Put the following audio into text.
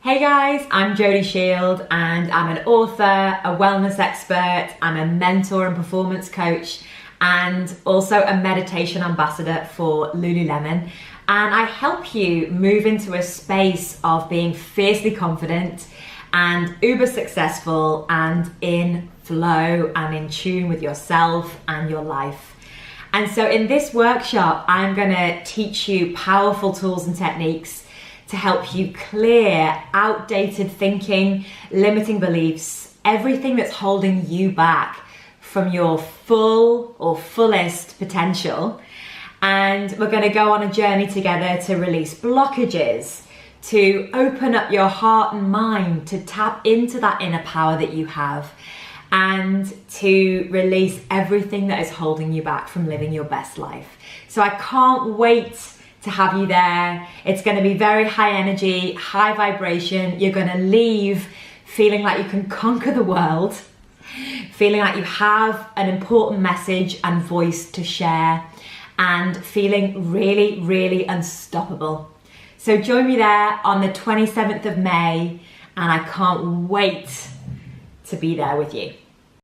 Hey guys, I'm Jody Shield and I'm an author, a wellness expert, I'm a mentor and performance coach and also a meditation ambassador for Lululemon. And I help you move into a space of being fiercely confident and uber successful and in flow and in tune with yourself and your life. And so in this workshop, I'm gonna teach you powerful tools and techniques to help you clear outdated thinking, limiting beliefs, everything that's holding you back from your full or fullest potential. And we're going to go on a journey together to release blockages, to open up your heart and mind, to tap into that inner power that you have, and to release everything that is holding you back from living your best life. So I can't wait to have you there. It's going to be very high energy, high vibration. You're going to leave feeling like you can conquer the world, feeling like you have an important message and voice to share, and feeling really, really unstoppable. So join me there on the 27th of May, and I can't wait to be there with you.